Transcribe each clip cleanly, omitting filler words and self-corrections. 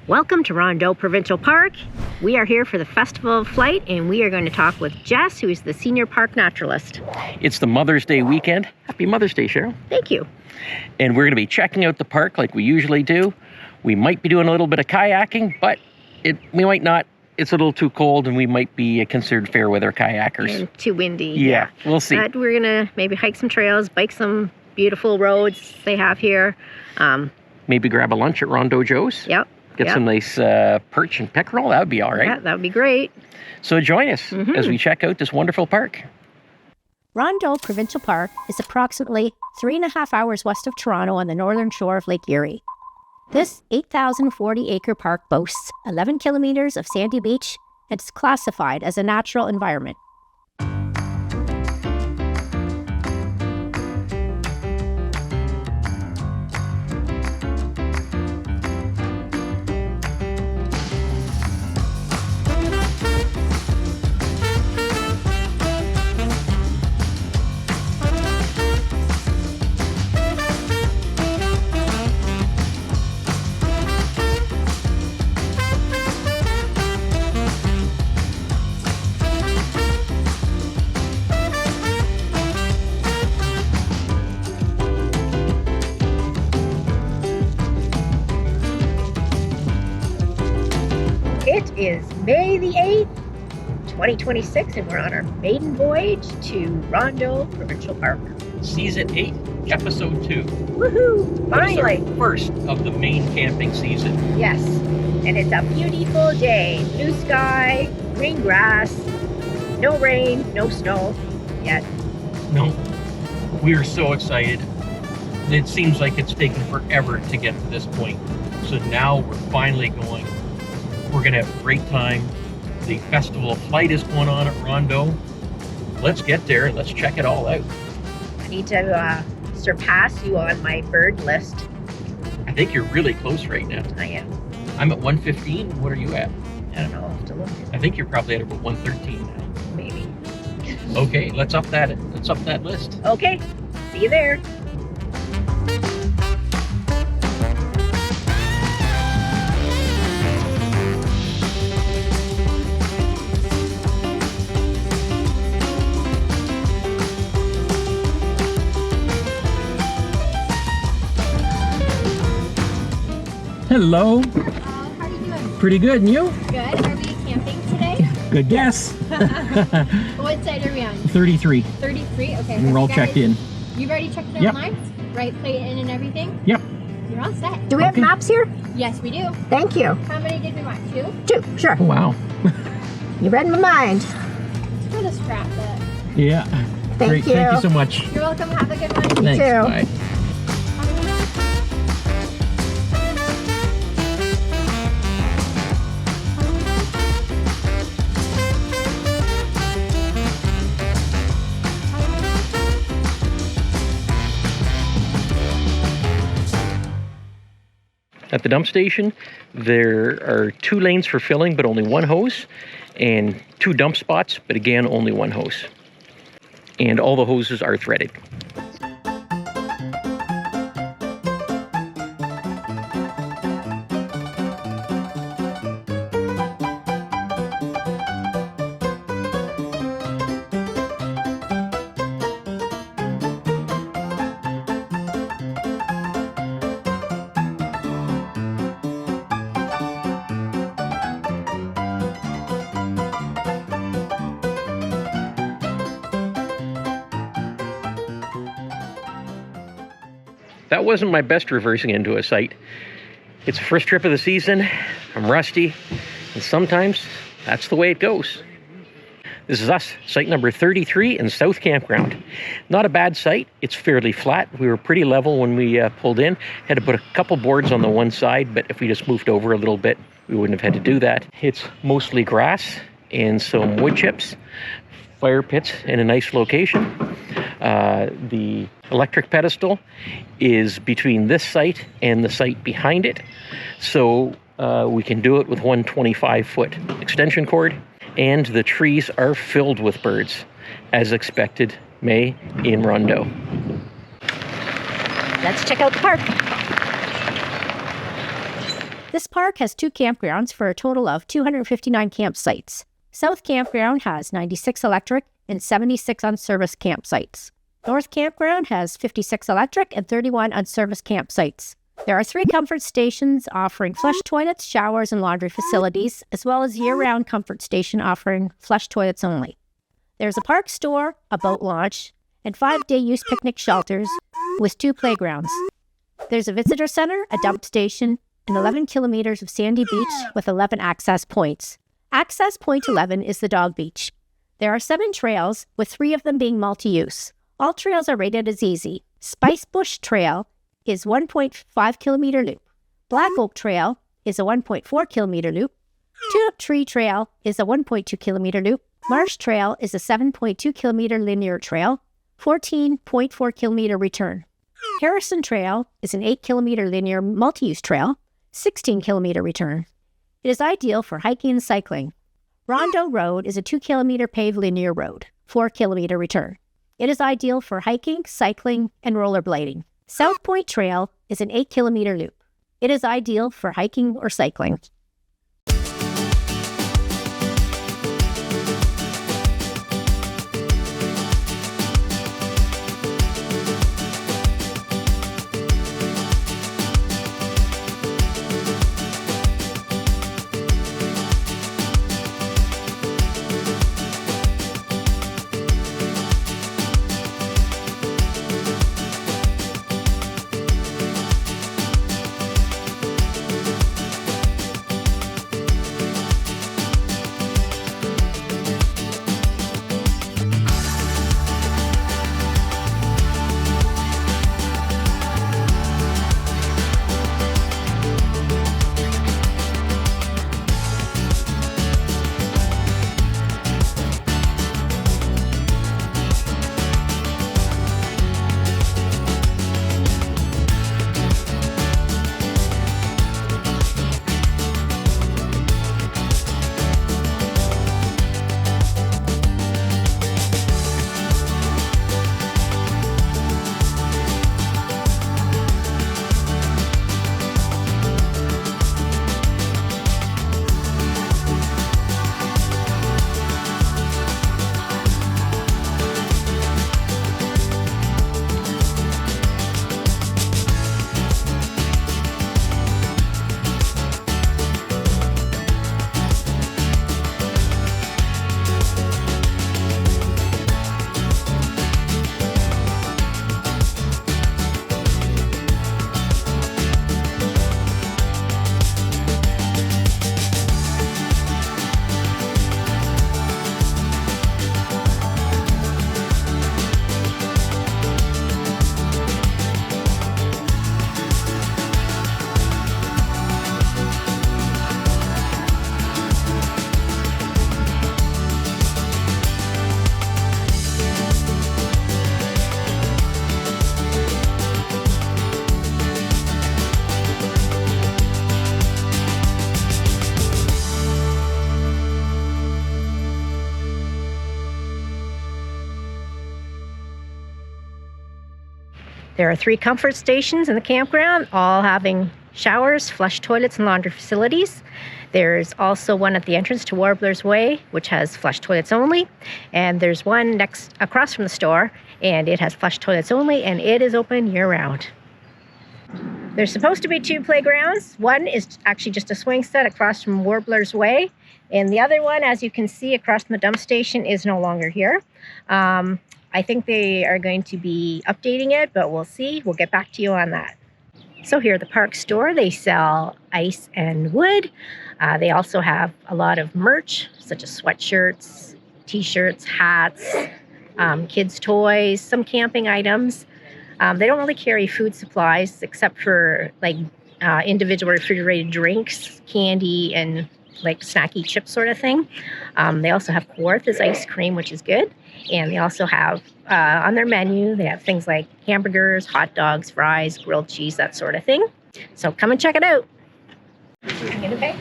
Welcome to Rondeau Provincial Park. We are here for the Festival of Flight, and we are going to talk with Jess, who is the Senior Park Naturalist. It's the Mother's Day weekend. Happy Mother's Day, Cheryl. Thank you. And we're going to be checking out the park like we usually do. We might be doing a little bit of kayaking, but we might not. It's a little too cold, and we might be considered fair weather kayakers. And too windy. Yeah, we'll see. But we're going to maybe hike some trails, bike some beautiful roads they have here. Maybe grab a lunch at Rondeau Joe's. Yep. Get some nice perch and pickerel. That would be all right. Yeah, that would be great. So join us as we check out this wonderful park. Rondeau Provincial Park is approximately 3.5 hours west of Toronto on the northern shore of Lake Erie. This 8,040-acre park boasts 11 kilometers of sandy beach and is classified as a natural environment. It is May the 8th, 2026, and we're on our maiden voyage to Rondeau Provincial Park. Season 8, Episode 2. Woohoo! Finally! It's our first of the main camping season. Yes, and it's a beautiful day. Blue sky, green grass, no rain, no snow yet. No, we are so excited. It seems like it's taken forever to get to this point. So now we're finally going. We're going to have a great time. The Festival of Flight is going on at Rondeau. Let's get there and let's check it all out. I need to surpass you on my bird list. I think you're really close right now. I am. I'm at 115. What are you at? I don't know. I'll have to look. I think you're probably at about 113 now. Maybe. Okay, let's up that list. Okay. See you there. Hello. How are you doing? Pretty good, and you? Good. Are we camping today? Good guess. What side are we on? 33. 33? Okay. And we're all checked in. You've already checked in Yep. online? Right, plate in and everything? Yep. You're all set. Do we have Okay. maps here? Yes, we do. Thank you. How many did we want? 2? 2, sure. Oh, wow. You read my mind. Let's put a scrap it. Yeah. Thank Great. you. Thank you so much. You're welcome. Have a good one. Thanks. too. Bye. At the dump station, there are 2 lanes for filling, but only 1 hose, and 2 dump spots, but again, only 1 hose. And all the hoses are threaded. That wasn't my best reversing into a site. It's the first trip of the season. I'm rusty, and sometimes that's the way it goes. This is us, site number 33 in South Campground. Not a bad site. It's fairly flat. We were pretty level when we pulled in. Had to put a couple boards on the one side, but if we just moved over a little bit, we wouldn't have had to do that. It's mostly grass and some wood chips, fire pits in a nice location. The electric pedestal is between this site and the site behind it. So we can do it with one 25-foot extension cord. And the trees are filled with birds, as expected, May in Rondeau. Let's check out the park. This park has 2 campgrounds for a total of 259 campsites. South Campground has 96 electric and 76 unserviced campsites. North Campground has 56 electric and 31 unserviced campsites. There are 3 comfort stations offering flush toilets, showers, and laundry facilities, as well as year-round comfort station offering flush toilets only. There's a park store, a boat launch, and 5-day use picnic shelters with 2 playgrounds. There's a visitor center, a dump station, and 11 kilometers of sandy beach with 11 access points. Access point 11 is the dog beach. There are 7 trails, with 3 of them being multi-use. All trails are rated as easy. Spice Bush Trail is 1.5 kilometer loop. Black Oak Trail is a 1.4 kilometer loop. Tulip Tree Trail is a 1.2 kilometer loop. Marsh Trail is a 7.2 kilometer linear trail, 14.4 kilometer return. Harrison Trail is an 8 kilometer linear multi-use trail, 16 kilometer return. It is ideal for hiking and cycling. Rondeau Road is a 2 kilometer paved linear road, 4 kilometer return. It is ideal for hiking, cycling, and rollerblading. South Point Trail is an 8 kilometer loop. It is ideal for hiking or cycling. There are 3 comfort stations in the campground, all having showers, flush toilets, and laundry facilities. There's also one at the entrance to Warbler's Way, which has flush toilets only. And there's one across from the store, and it has flush toilets only, and it is open year-round. There's supposed to be 2 playgrounds. One is actually just a swing set across from Warbler's Way, and the other one, as you can see across from the dump station, is no longer here. I think they are going to be updating it, but we'll see. We'll get back to you on that. So here at the park store, they sell ice and wood. They also have a lot of merch, such as sweatshirts, t-shirts, hats, kids' toys, some camping items. They don't really carry food supplies except for like individual refrigerated drinks, candy, and like snacky chip sort of thing. They also have Kawarth's ice cream, which is good. And they also have, on their menu, they have things like hamburgers, hot dogs, fries, grilled cheese, that sort of thing. So come and check it out. Okay?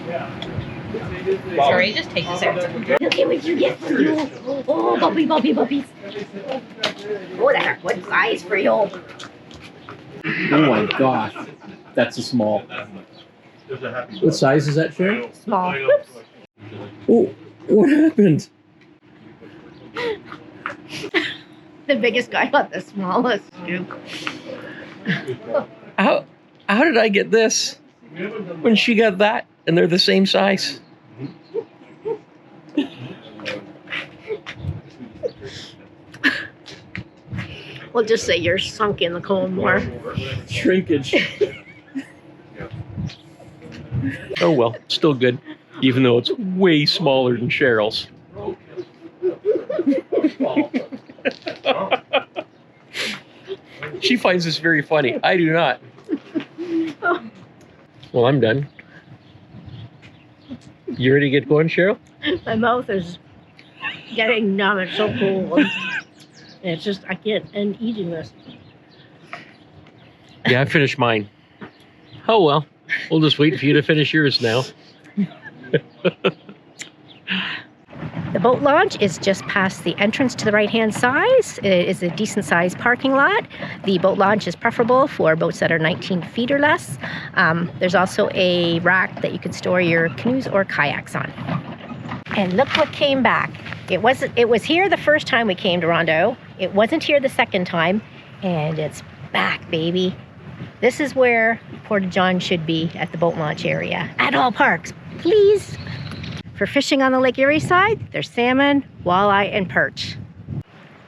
Sorry, just take a second. Okay, what did you get for you? Oh, puppies. Oh, that are good size for you. Oh my gosh, that's a small. What size is that, Cheryl? Small. Oh, what happened? The biggest guy got the smallest scoop. How did I get this when she got that and they're the same size? We'll just say you're sunk in the cone more. Shrinkage. Oh well, still good, even though it's way smaller than Cheryl's. She finds this very funny. I do not. Well, I'm done. You ready to get going, Cheryl? My mouth is getting numb. It's so cold. And it's just, I can't end eating this. Yeah, I finished mine. Oh well, we'll just wait for you to finish yours now. The boat launch is just past the entrance to the right-hand side. It is a decent-sized parking lot. The boat launch is preferable for boats that are 19 feet or less. There's also a rack that you can store your canoes or kayaks on. And look what came back. It was here the first time we came to Rondeau. It wasn't here the second time, and it's back, baby. This is where Porta-John should be at the boat launch area. At all parks, please. For fishing on the Lake Erie side, there's salmon, walleye, and perch.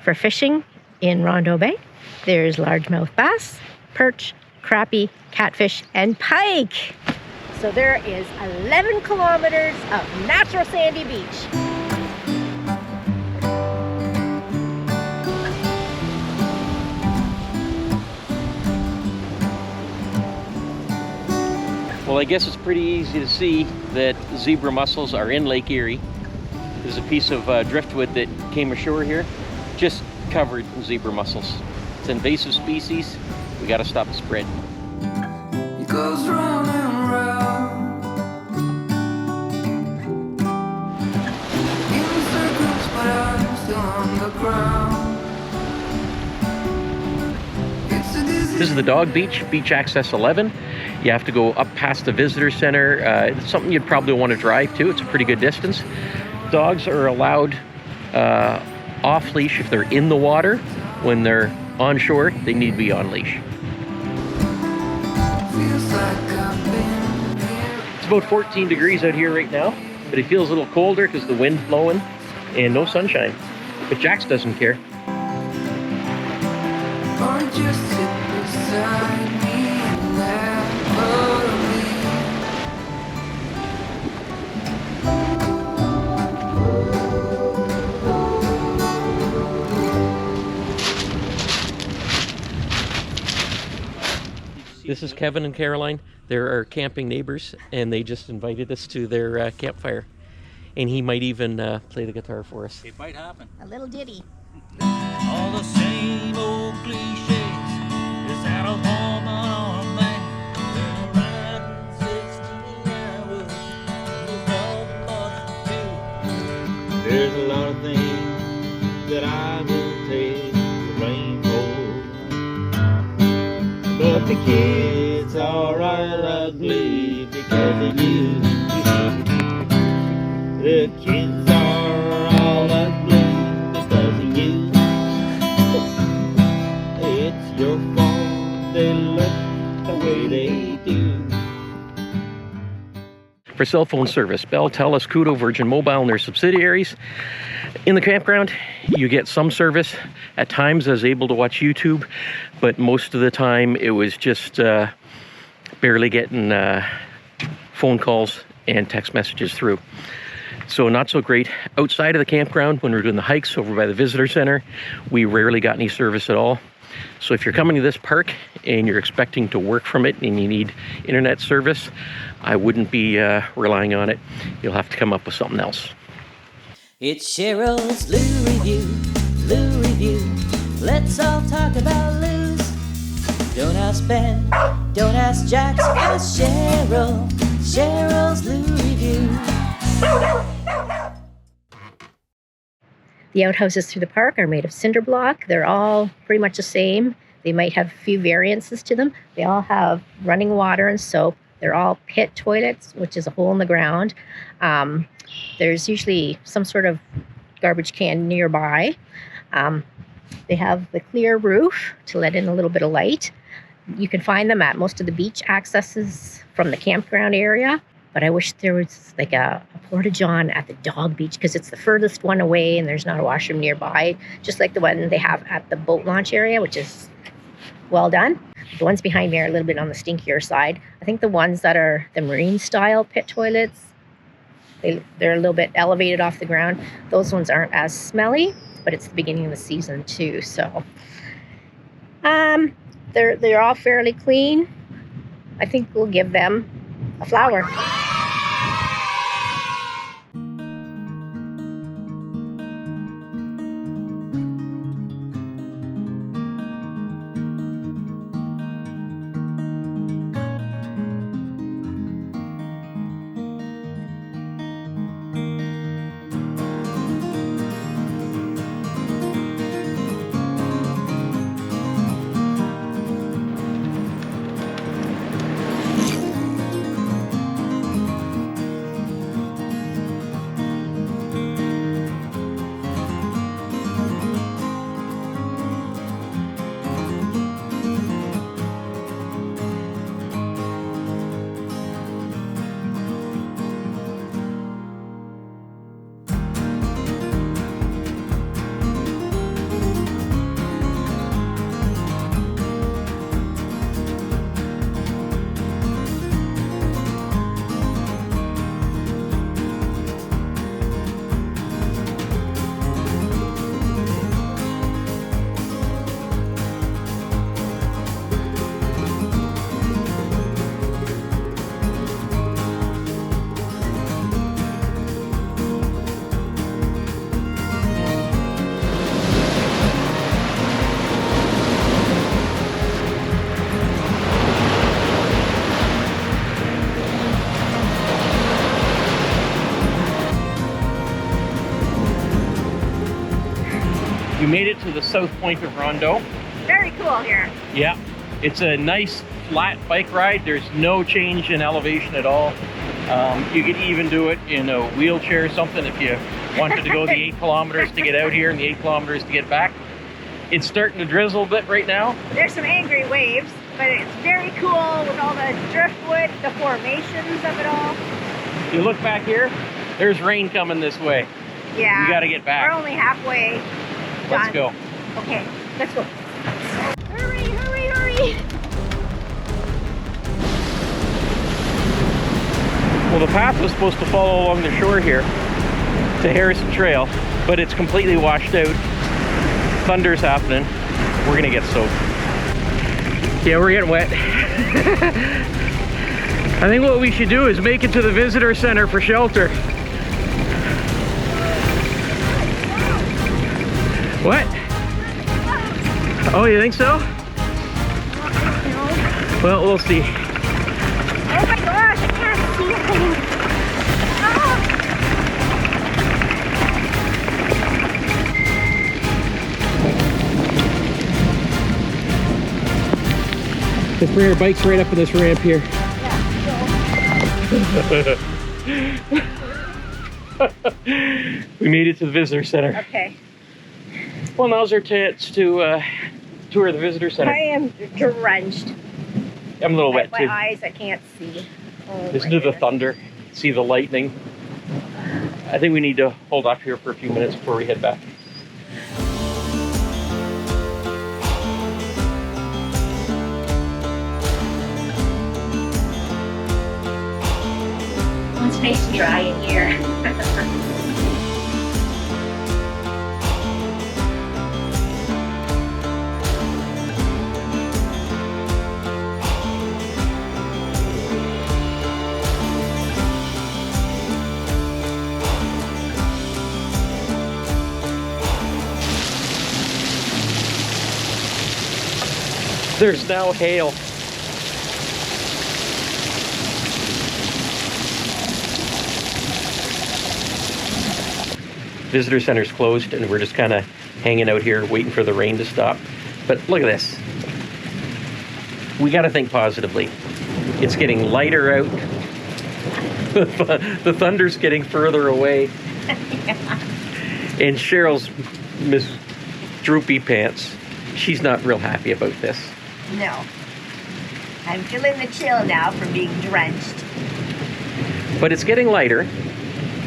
For fishing in Rondeau Bay, there's largemouth bass, perch, crappie, catfish, and pike. So there is 11 kilometers of natural sandy beach. Well, I guess it's pretty easy to see that zebra mussels are in Lake Erie. There's a piece of driftwood that came ashore here, just covered in zebra mussels. It's an invasive species. We got to stop the spread. It goes round and round in circles, but I'm still on the ground. It's a disease. This is the dog beach, beach access 11. You have to go up past the visitor center. It's something you'd probably want to drive to. It's a pretty good distance. Dogs are allowed off leash if they're in the water. When they're on shore, they need to be on leash. Feels like I've been here. It's about 14 degrees out here right now, but it feels a little colder because the wind's blowing and no sunshine. But Jax doesn't care. Or just sit beside me and never leave. This is Kevin and Caroline. They're our camping neighbors, and they just invited us to their campfire. And he might even play the guitar for us. It might happen. A little ditty. All the same old cliches. Is that a woman or a man? Riding 16 hours. There's a lot of things that I will take the rainbow. But the kids are all ugly because of you. The kids are all ugly because of you. It's your fault they look the way they do. For cell phone service, Bell, TELUS, Koodo, Virgin Mobile, and their subsidiaries. In the campground, you get some service. At times, I was able to watch YouTube, but most of the time, it was just barely getting phone calls and text messages through. So not so great. Outside of the campground, when we're doing the hikes over by the visitor center, we rarely got any service at all. So if you're coming to this park and you're expecting to work from it and you need internet service, I wouldn't be relying on it. You'll have to come up with something else. It's Cheryl's Lou Review, Lou Review. Let's all talk about Lou's. Don't ask Ben, don't ask Jax, ask Cheryl. Cheryl's Lou Review. The outhouses through the park are made of cinder block. They're all pretty much the same. They might have a few variances to them. They all have running water and soap. They're all pit toilets, which is a hole in the ground. There's usually some sort of garbage can nearby. They have the clear roof to let in a little bit of light. You can find them at most of the beach accesses from the campground area. But I wish there was like a porta-john at the dog beach because it's the furthest one away and there's not a washroom nearby, just like the one they have at the boat launch area, which is well done. The ones behind me are a little bit on the stinkier side. I think the ones that are the marine style pit toilets, they're a little bit elevated off the ground. Those ones aren't as smelly, but it's the beginning of the season too. So they're all fairly clean. I think we'll give them a flower. We made it to the south point of Rondeau. Very cool here. Yeah, it's a nice flat bike ride. There's no change in elevation at all. You could even do it in a wheelchair or something if you wanted to go the 8 kilometers to get out here and the 8 kilometers to get back. It's starting to drizzle a bit right now. There's some angry waves, but it's very cool with all the driftwood, the formations of it all. You look back here, there's rain coming this way. Yeah. You gotta get back. We're only halfway done. Let's go. Okay, let's go. Hurry, hurry, hurry. Well, the path was supposed to follow along the shore here to Harrison Trail, but it's completely washed out. Thunder's happening. We're gonna get soaked. Yeah, we're getting wet. I think what we should do is make it to the visitor center for shelter. What? Oh, you think so? Well, we'll see. Oh my gosh, I can't see anything. Let's bring our bikes right up in this ramp here. We made it to the visitor center. Okay. Well, now's our chance to tour the visitor center. I am drenched. I'm a little wet too. My eyes, I can't see. Oh, Listen to the thunder, see the lightning. I think we need to hold off here for a few minutes before we head back. Well, it's nice and dry in here. There's now hail. Visitor center's closed and we're just kind of hanging out here waiting for the rain to stop. But look at this. We got to think positively. It's getting lighter out. The thunder's getting further away. And Cheryl's Miss Droopy Pants, she's not real happy about this. No. I'm feeling the chill now from being drenched. But it's getting lighter,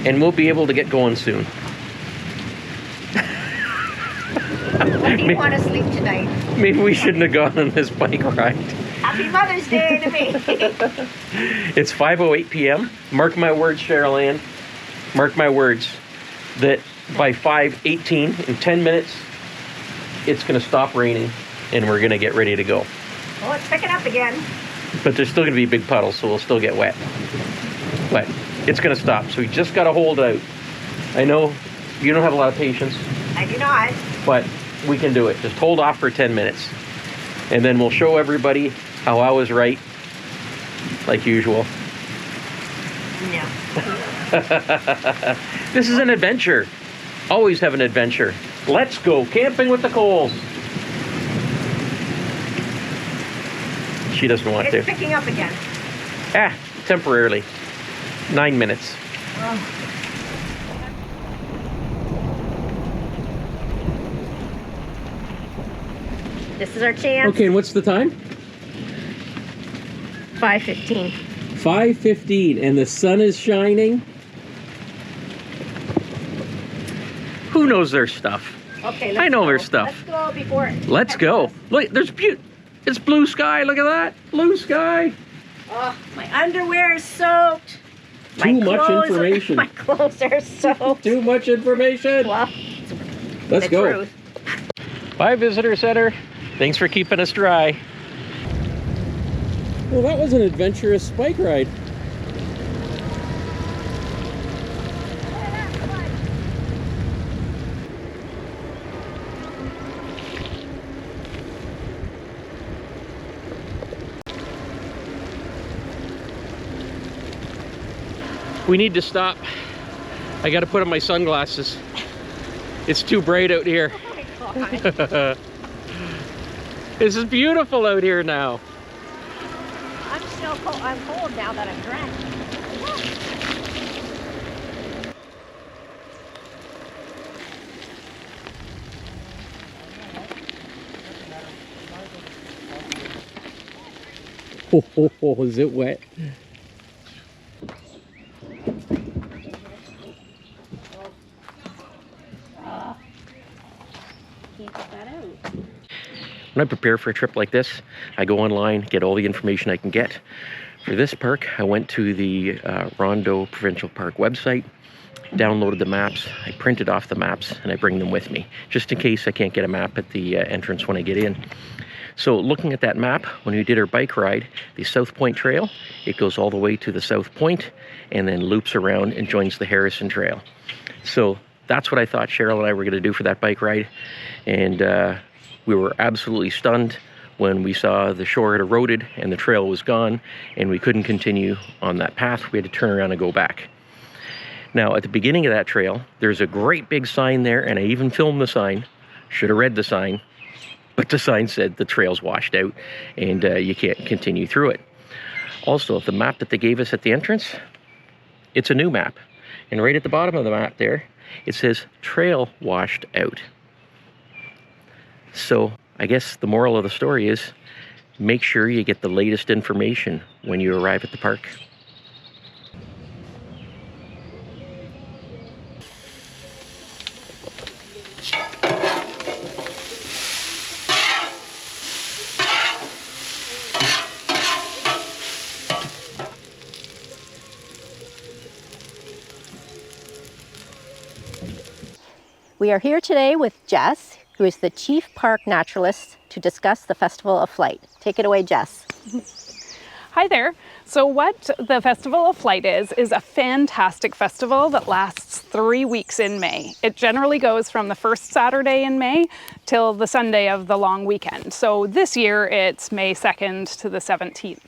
and we'll be able to get going soon. When do you want to sleep tonight? Maybe we shouldn't have gone on this bike ride. Happy Mother's Day to me. It's 5:08 p.m. Mark my words, Cheryl Ann. Mark my words that by 5:18, in 10 minutes, it's going to stop raining and we're going to get ready to go. Well, it's picking up again. But there's still going to be big puddles, so we'll still get wet. But it's going to stop, so we just got to hold out. I know you don't have a lot of patience. I do not. But we can do it. Just hold off for 10 minutes. And then we'll show everybody how I was right, like usual. No. This is an adventure. Always have an adventure. Let's go camping with the Coles. She doesn't want to. It's picking up again. Temporarily. 9 minutes. Oh. This is our chance. Okay, and what's the time? 5:15. 5:15, and the sun is shining. Who knows their stuff? Okay, let's I know go. their stuff. Let's go before. Let's go. Look, there's it's blue sky. Look at that. Blue sky. Oh, my underwear is soaked. Too much information. My clothes are soaked. Too much information. Well, let's the go. truth. Bye, visitor center. Thanks for keeping us dry. Well, that was an adventurous bike ride. We need to stop. I got to put on my sunglasses. It's too bright out here. Oh my God. This is beautiful out here now. I'm still cold. I'm cold now that I'm drenched. Oh, is it wet? Can't get that out. When I prepare for a trip like this, I go online, get all the information I can get. For this park, I went to the Rondeau Provincial Park website, downloaded the maps, I printed off the maps, and I bring them with me, just in case I can't get a map at the entrance when I get in. So looking at that map, when we did our bike ride, the South Point Trail, it goes all the way to the South Point and then loops around and joins the Harrison Trail. So that's what I thought Cheryl and I were going to do for that bike ride. And we were absolutely stunned when we saw the shore had eroded and the trail was gone and we couldn't continue on that path. We had to turn around and go back. Now, at the beginning of that trail, there's a great big sign there, and I even filmed the sign. Should have read the sign, but the sign said the trail's washed out and you can't continue through it. Also, the map that they gave us at the entrance, it's a new map. And right at the bottom of the map there, it says trail washed out. So I guess the moral of the story is make sure you get the latest information when you arrive at the park. We are here today with Jess, who is the Chief Park Naturalist, to discuss the Festival of Flight. Take it away, Jess. Hi there. So what the Festival of Flight is a fantastic festival that lasts 3 weeks in May. It generally goes from the first Saturday in May till the Sunday of the long weekend. So this year it's May 2nd to the 17th.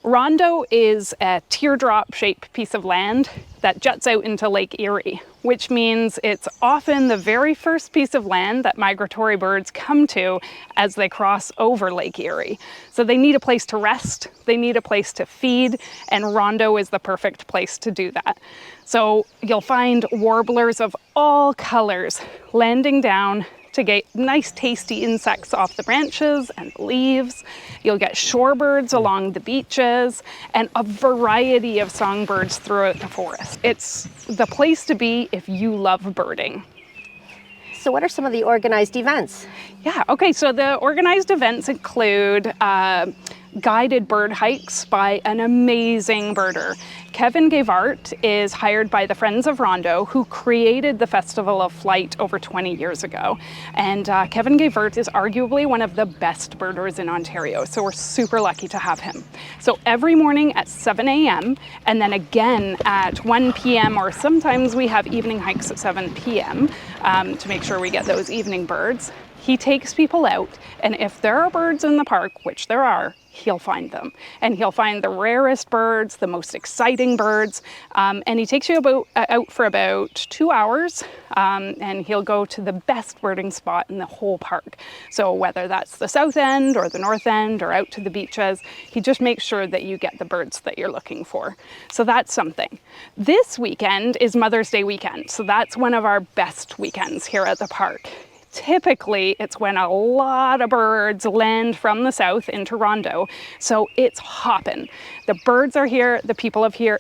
Rondeau is a teardrop-shaped piece of land that juts out into Lake Erie, which means it's often the very first piece of land that migratory birds come to as they cross over Lake Erie. So they need a place to rest, they need a place to feed, and Rondeau is the perfect place to do that. So you'll find warblers of all colors landing down to get nice tasty insects off the branches and leaves. You'll get shorebirds along the beaches and a variety of songbirds throughout the forest. It's the place to be if you love birding. So what are some of the organized events? Yeah, okay, so the organized events include guided bird hikes by an amazing birder. Kevin Gavart is hired by the Friends of Rondeau, who created the Festival of Flight over 20 years ago. And Kevin Gavart is arguably one of the best birders in Ontario, so we're super lucky to have him. So every morning at 7 a.m. and then again at 1 p.m. or sometimes we have evening hikes at 7 p.m. To make sure we get those evening birds. He takes people out, and if there are birds in the park, which there are, he'll find them. And he'll find the rarest birds, the most exciting birds, and he takes you out for about 2 hours, and he'll go to the best birding spot in the whole park. So whether that's the south end or the north end or out to the beaches, he just makes sure that you get the birds that you're looking for. So that's something. This weekend is Mother's Day weekend, so that's one of our best weekends here at the park. Typically, it's when a lot of birds land from the south into Rondeau, so it's hopping. The birds are here, the people are here,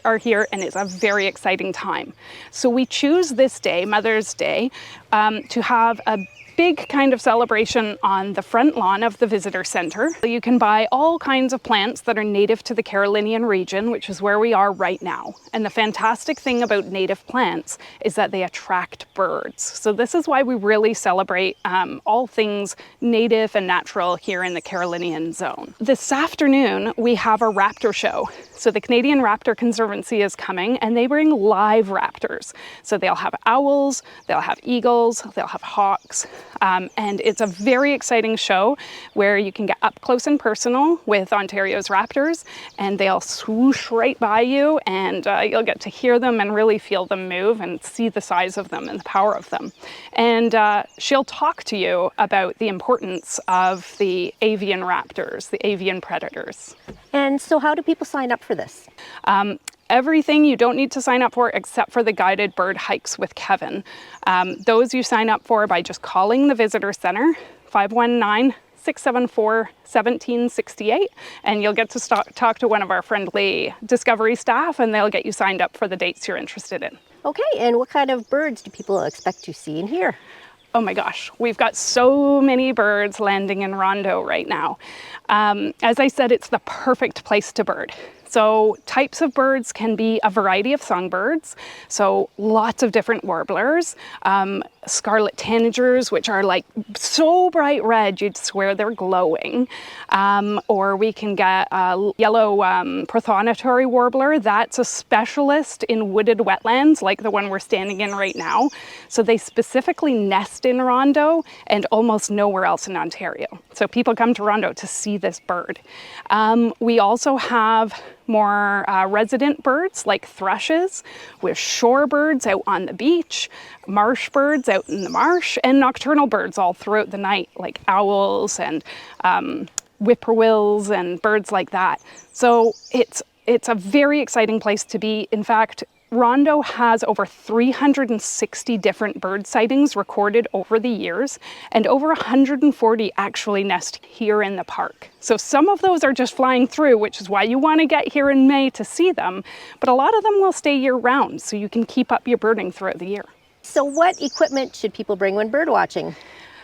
and it's a very exciting time. So we choose this day, Mother's Day, to have a big kind of celebration on the front lawn of the visitor center. You can buy all kinds of plants that are native to the Carolinian region, which is where we are right now. And the fantastic thing about native plants is that they attract birds. So this is why we really celebrate all things native and natural here in the Carolinian zone. This afternoon, we have a raptor show. So the Canadian Raptor Conservancy is coming, and they bring live raptors. So they'll have owls, they'll have eagles, they'll have hawks, and it's a very exciting show where you can get up close and personal with Ontario's raptors, and they'll swoosh right by you, and you'll get to hear them and really feel them move and see the size of them and the power of them. And she'll talk to you about the importance of the avian raptors, the avian predators. And so how do people sign up for this? Everything you don't need to sign up for except for the guided bird hikes with Kevin. Those you sign up for by just calling the visitor center, 519-674-1768, and you'll get to talk to one of our friendly Discovery staff, and they'll get you signed up for the dates you're interested in. Okay, and what kind of birds do people expect to see and hear? Oh my gosh, we've got so many birds landing in Rondeau right now. As I said, it's the perfect place to bird. So types of birds can be a variety of songbirds, so lots of different warblers, scarlet tanagers, which are like so bright red you'd swear they're glowing, or we can get a yellow prothonotary warbler. That's a specialist in wooded wetlands like the one we're standing in right now. So they specifically nest in Rondeau and almost nowhere else in Ontario. So people come to Rondeau to see this bird. We also have more resident birds like thrushes, with shorebirds out on the beach, marsh birds out in the marsh, and nocturnal birds all throughout the night like owls and whippoorwills and birds like that. So it's a very exciting place to be. In fact, Rondeau has over 360 different bird sightings recorded over the years, and over 140 actually nest here in the park. So some of those are just flying through, which is why you want to get here in May to see them, but a lot of them will stay year-round, so you can keep up your birding throughout the year. So what equipment should people bring when bird watching?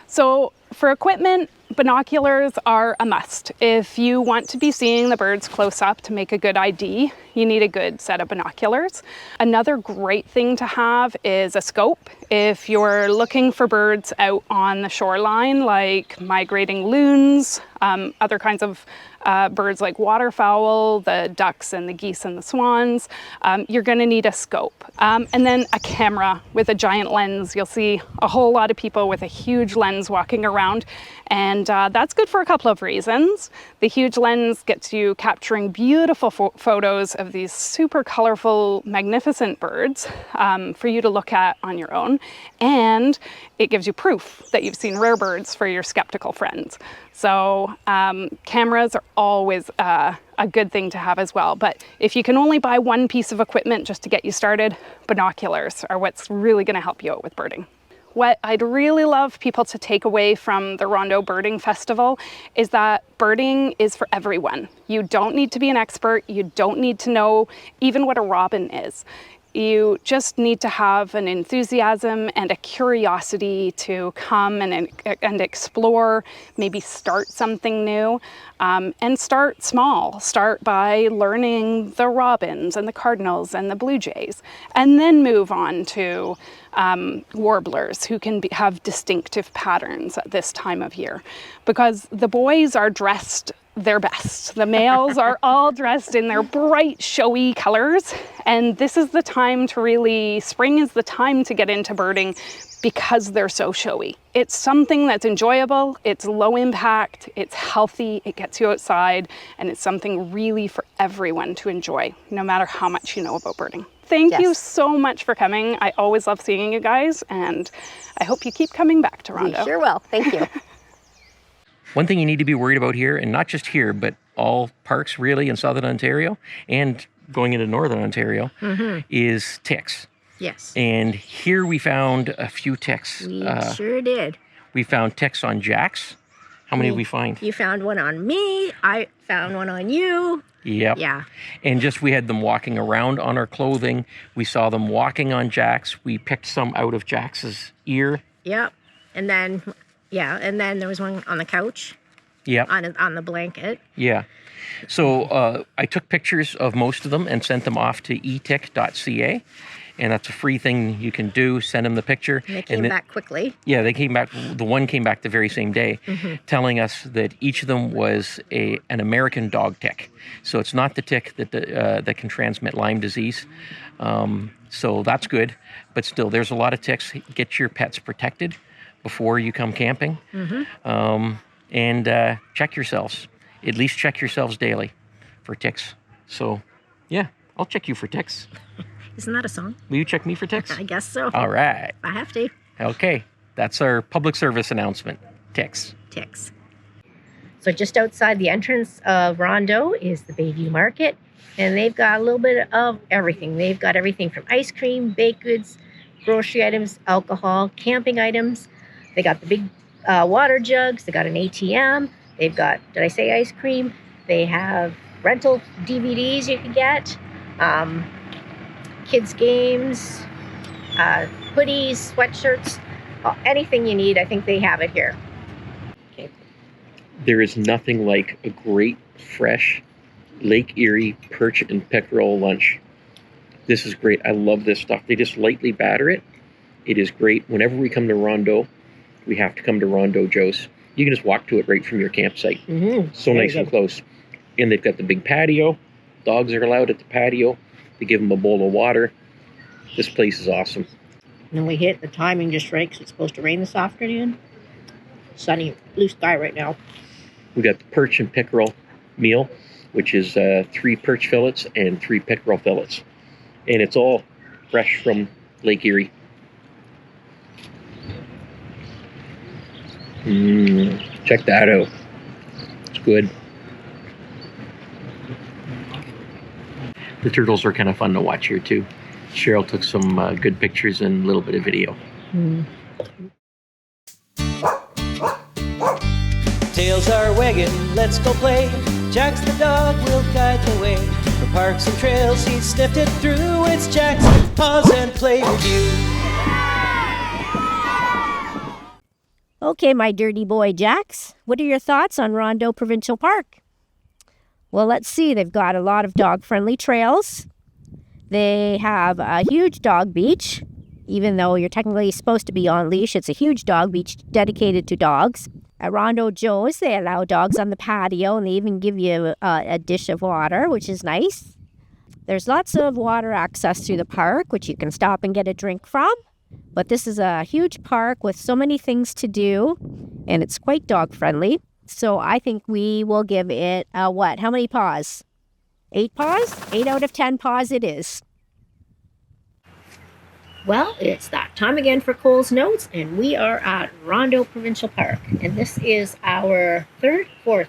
So for equipment, binoculars are a must. If you want to be seeing the birds close up to make a good ID, you need a good set of binoculars. Another great thing to have is a scope. If you're looking for birds out on the shoreline, like migrating loons, other kinds of birds like waterfowl, the ducks and the geese and the swans, you're gonna need a scope. And then a camera with a giant lens. You'll see a whole lot of people with a huge lens walking around, and And that's good for a couple of reasons. The huge lens gets you capturing beautiful photos of these super colorful, magnificent birds for you to look at on your own. And it gives you proof that you've seen rare birds for your skeptical friends. So cameras are always a good thing to have as well. But if you can only buy one piece of equipment just to get you started, binoculars are what's really going to help you out with birding. What I'd really love people to take away from the Rondeau Birding Festival is that birding is for everyone. You don't need to be an expert. You don't need to know even what a robin is. You just need to have an enthusiasm and a curiosity to come and explore, maybe start something new, and start small. Start by learning the robins and the cardinals and the blue jays, and then move on to warblers who can have distinctive patterns at this time of year. Because the boys are dressed their best. The males are all dressed in their bright, showy colors. And this is the time to really, spring is the time to get into birding because they're so showy. It's something that's enjoyable, it's low impact, it's healthy, it gets you outside, and it's something really for everyone to enjoy, no matter how much you know about birding. Thank you so much for coming. I always love seeing you guys, and I hope you keep coming back to Rondeau. We sure will. Thank you. One thing you need to be worried about here, and not just here, but all parks really in Southern Ontario and going into Northern Ontario, is ticks. Yes. And here we found a few ticks. We sure did. We found ticks on jacks. How many did we find? You found one on me. I found one on you. Yep. Yeah. And just we had them walking around on our clothing. We saw them walking on jacks. We picked some out of Jax's ear. Yep. And then, and then there was one on the couch. Yep. On the blanket. Yeah. So I took pictures of most of them and sent them off to etick.ca. And that's a free thing you can do. Send them the picture. And they came back quickly. Yeah, they came back. The one came back the very same day, telling us that each of them was an American dog tick. So it's not the tick that can transmit Lyme disease. So that's good. But still, there's a lot of ticks. Get your pets protected before you come camping. And check yourselves. At least check yourselves daily for ticks. So, yeah, I'll check you for ticks. Isn't that a song? Will you check me for ticks? I guess so. All right. I have to. Okay. That's our public service announcement. Ticks. Ticks. So just outside the entrance of Rondeau is the Bayview Market. And they've got a little bit of everything. They've got everything from ice cream, baked goods, grocery items, alcohol, camping items. They got the big water jugs. They got an ATM. They've got, did I say ice cream? They have rental DVDs you can get. Kids games, hoodies, sweatshirts, anything you need. I think they have it here. Okay. There is nothing like a great, fresh Lake Erie perch and pickerel lunch. This is great. I love this stuff. They just lightly batter it. It is great. Whenever we come to Rondeau, we have to come to Rondeau Joe's. You can just walk to it right from your campsite. So nice and close. And they've got the big patio. Dogs are allowed at the patio. They give them a bowl of water. This place is awesome. And then we hit the timing just right because it's supposed to rain this afternoon. Sunny, blue sky right now. We got the perch and pickerel meal, which is 3 perch fillets and 3 pickerel fillets. And it's all fresh from Lake Erie. Check that out. It's good. The turtles are kind of fun to watch here too. Cheryl took some good pictures and a little bit of video. Tails are wagging, let's go play. Jax the dog will guide the way. For parks and trails he's sniffed it through. It's Jax with Paws and Play Review. Okay, my dirty boy Jax, what are your thoughts on Rondeau Provincial Park? Well, let's see. They've got a lot of dog-friendly trails. They have a huge dog beach. Even though you're technically supposed to be on leash, it's a huge dog beach dedicated to dogs. At Rondeau Joe's, they allow dogs on the patio, and they even give you a dish of water, which is nice. There's lots of water access through the park, which you can stop and get a drink from. But this is a huge park with so many things to do, and it's quite dog friendly. So I think we will give it a what? How many paws? 8 paws? 8 out of 10 paws it is. Well, it's that time again for Cole's Notes, and we are at Rondeau Provincial Park. And this is our fourth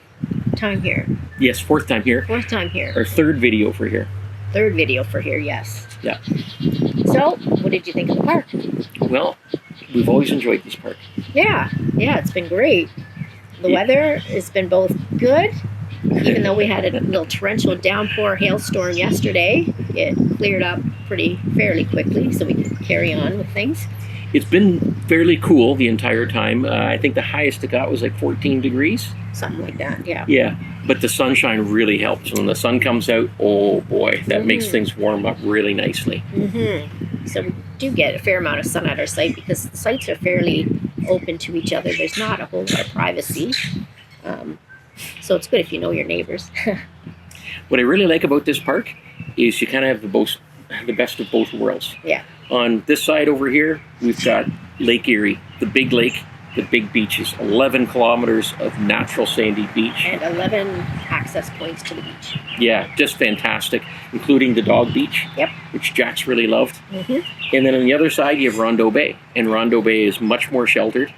time here. Yes, fourth time here. Fourth time here. Our third video for here. Third video for here, yes. Yeah. So, what did you think of the park? Well, we've always enjoyed this park. Yeah, it's been great. The weather has been both good, even though we had a little torrential downpour hailstorm yesterday. It cleared up fairly quickly, so we could carry on with things. It's been fairly cool the entire time. I think the highest it got was like 14 degrees. Something like that, yeah. Yeah, but the sunshine really helps. When the sun comes out, oh boy, that makes things warm up really nicely. So we do get a fair amount of sun at our site because the sites are fairly open to each other. There's not a whole lot of privacy. So it's good if you know your neighbors. What I really like about this park is you kind of have the best of both worlds. Yeah. On this side over here, we've got Lake Erie, the big lake, the big beaches, 11 kilometers of natural sandy beach. And 11 access points to the beach. Yeah, just fantastic, including the dog beach, which Jack's really loved. And then on the other side, you have Rondeau Bay. And Rondeau Bay is much more sheltered.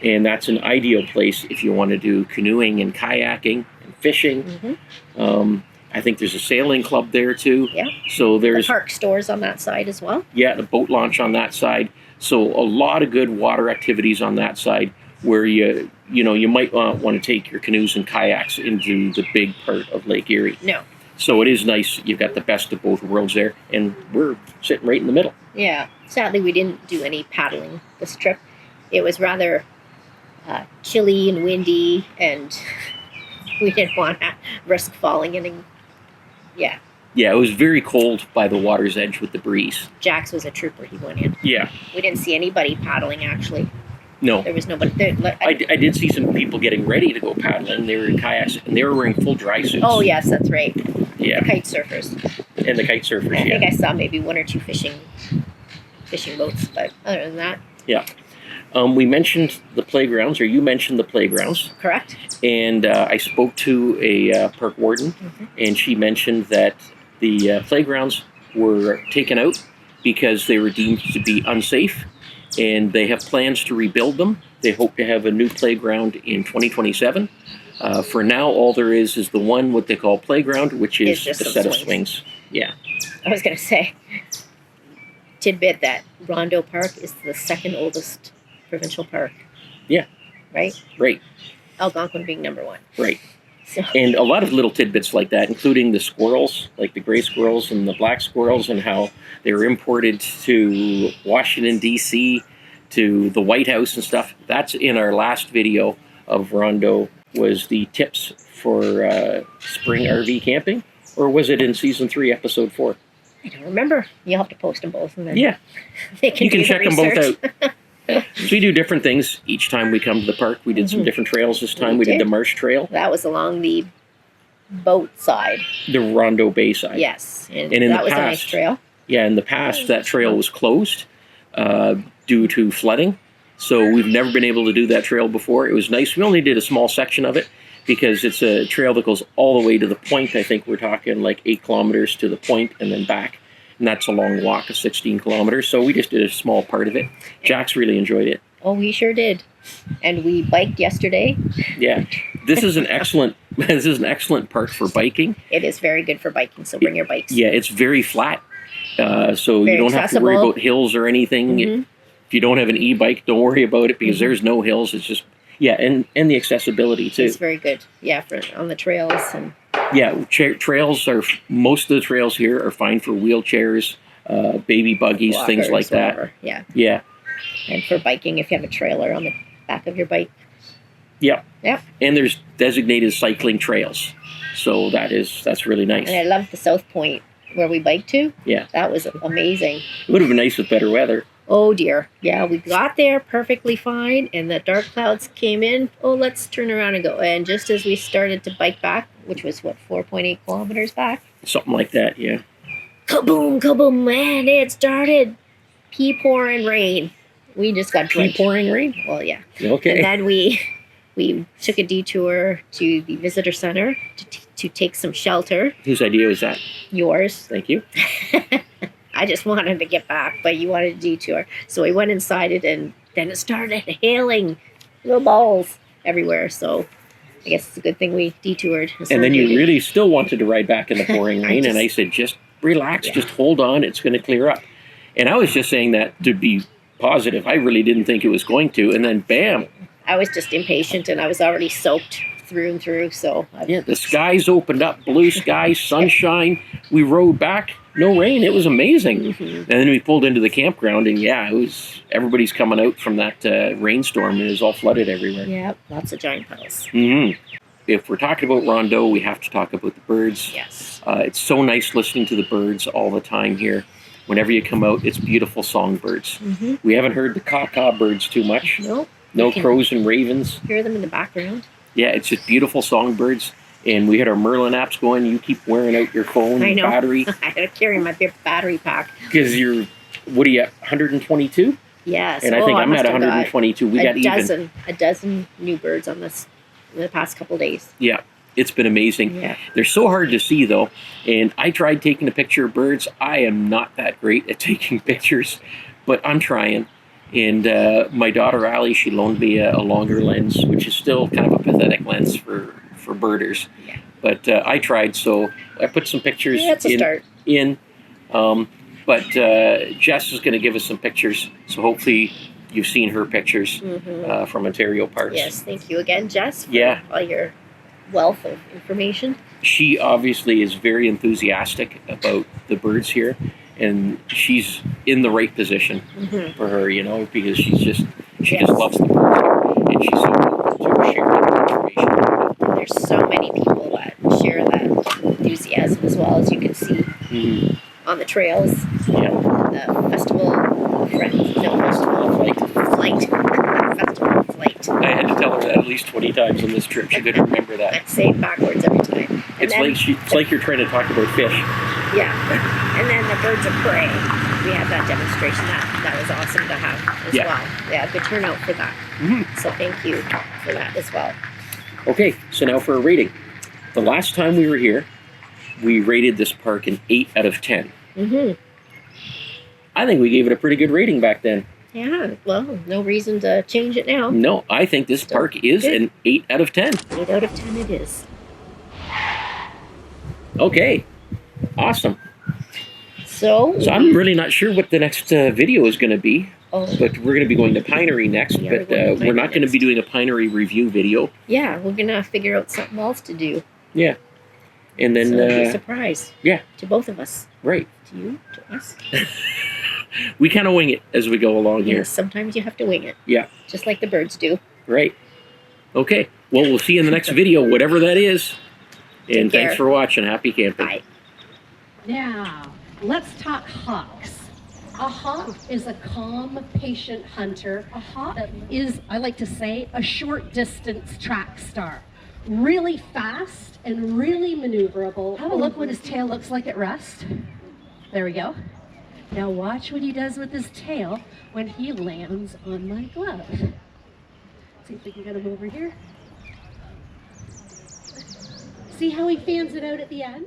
And that's an ideal place if you want to do canoeing and kayaking and fishing. I think there's a sailing club there too. Yeah. So there's the park stores on that side as well. Yeah, the boat launch on that side. So a lot of good water activities on that side where you might want to take your canoes and kayaks into the big part of Lake Erie. No. So it is nice. You've got the best of both worlds there, and we're sitting right in the middle. Yeah. Sadly, we didn't do any paddling this trip. It was rather chilly and windy, and we didn't want to risk falling in. And, yeah, it was very cold by the water's edge with the breeze. Jax was a trooper. He went in. Yeah. We didn't see anybody paddling, actually. No. There was nobody there. I did see some people getting ready to go paddling. They were in kayaks, and they were wearing full dry suits. Oh, yes, that's right. Yeah. The kite surfers. And the kite surfers, I think I saw maybe 1 or 2 fishing boats, but other than that. Yeah. We mentioned the playgrounds, or you mentioned the playgrounds. Correct. And I spoke to a park warden, and she mentioned that the playgrounds were taken out because they were deemed to be unsafe, and they have plans to rebuild them. They hope to have a new playground in 2027. For now, all there is the one, what they call playground, which is a set of swings. Yeah. I was going to say, tidbit that Rondeau Park is the second oldest provincial park. Yeah. Right? Right. Algonquin being number 1. Right. So. And a lot of little tidbits like that, including the squirrels, like the gray squirrels and the black squirrels, and how they were imported to Washington, D.C., to the White House and stuff. That's in our last video of Rondeau, was the tips for spring RV camping. Or was it in Season 3, Episode 4? I don't remember. You'll have to post them both. And then yeah. They can you can check them both out. So we do different things each time we come to the park. We did some different trails this time. We did the Marsh Trail. That was along the boat side. The Rondeau Bay side. Yes. And in that the was past, a nice trail. Yeah, in the past, that trail was closed due to flooding. So we've never been able to do that trail before. It was nice. We only did a small section of it because it's a trail that goes all the way to the point. I think we're talking like 8 kilometers to the point and then back. And that's a long walk of 16 kilometers. So we just did a small part of it. Jack's really enjoyed it. Oh, he sure did. And we biked yesterday. Yeah. This is an excellent park for biking. It is very good for biking, so bring your bikes. Yeah, it's very flat. So very you don't have to worry about hills or anything. Mm-hmm. If you don't have an e-bike, don't worry about it because there's no hills. It's just, and the accessibility too. It's very good. Yeah, on the trails. And yeah, trails most of the trails here are fine for wheelchairs, baby buggies, walkers, things like whatever. that. Yeah. Yeah. And for biking, if you have a trailer on the back of your bike. Yeah. Yeah. And there's designated cycling trails. So that's really nice. And I love the South Point where we biked to. Yeah. That was amazing. It would have been nice with better weather. Oh dear. Yeah, we got there perfectly fine and the dark clouds came in. Oh, let's turn around and go. And just as we started to bike back, which was 4.8 kilometers back? Something like that, yeah. Kaboom, kaboom, man, it started. pea pouring rain. We just got Pea drenched. pouring rain? Well, yeah. Okay. And then we took a detour to the visitor center to take some shelter. Whose idea was that? Yours. Thank you. I just wanted to get back, but you wanted a detour. So we went inside it, and then it started hailing little balls everywhere. So I guess it's a good thing we detoured. And then you really still wanted to ride back in the pouring rain, and I said, just relax, just hold on, it's going to clear up. And I was just saying that to be positive. I really didn't think it was going to, and then bam. I was just impatient, and I was already soaked through and through. So yeah, the skies opened up, blue skies, sunshine. We rode back, no rain. It was amazing. And then we pulled into the campground, and yeah, it was everybody's coming out from that rainstorm, and it was all flooded everywhere. Yeah, lots of giant puddles. If we're talking about Rondeau, we have to talk about the birds. Yes. It's so nice listening to the birds all the time here. Whenever you come out, it's beautiful songbirds. We haven't heard the caw-caw birds too much. Nope. No crows and ravens. Hear them in the background. Yeah, it's just beautiful songbirds. And we had our Merlin apps going. You keep wearing out your phone and battery. I had to carry my big battery pack. Because you're, what are you at, 122? Yes. And I think I'm at 122. We got even. A dozen new birds on this in the past couple of days. Yeah, it's been amazing. Yeah. They're so hard to see, though. And I tried taking a picture of birds. I am not that great at taking pictures, but I'm trying. And my daughter, Allie, she loaned me a longer lens, which is still kind of a pathetic lens for birders. Yeah. But I tried, so I put some pictures in. But Jess is going to give us some pictures, so hopefully you've seen her pictures from Ontario Parks. Yes, thank you again, Jess, for all your wealth of information. She obviously is very enthusiastic about the birds here, and she's in the right position for her, you know, because she just loves the birds here, and she's so open to share that information. There's so many people that share that enthusiasm as well, as you can see on the trails. Yeah. The festival of friends. No, festival of flight. Festival of flight. I had to tell her that at least 20 times on this trip. She couldn't remember that. I'd say it backwards every time. It's like you're trying to talk about fish. Yeah. And then the birds of prey. We had that demonstration. That was awesome to have as well. Yeah, good turnout for that. So thank you for that as well. Okay, so now for a rating. The last time we were here, we rated this park an 8 out of 10. I think we gave it a pretty good rating back then. Yeah, well, no reason to change it now. No, I think this park is an 8 out of 10. 8 out of 10 it is. Okay, awesome. So I'm really not sure what the next video is going to be. But we're going to be going to Pinery next, but we're not going to be doing a Pinery review video. Yeah, we're going to figure out something else to do. Yeah. And then... So it'll be a surprise. Yeah. To both of us. Right. To you, to us. We kind of wing it as we go along here. Yes, sometimes you have to wing it. Yeah. Just like the birds do. Right. Okay. Well, we'll see you in the next video, whatever that is. And thanks for watching. Happy camping. Bye. Now, let's talk hawks. A hawk is a calm, patient hunter. A hawk is, I like to say, a short distance track star. Really fast and really maneuverable. Have a look what his tail looks like at rest. There we go. Now watch what he does with his tail when he lands on my glove. See if we can get him over here. See how he fans it out at the end?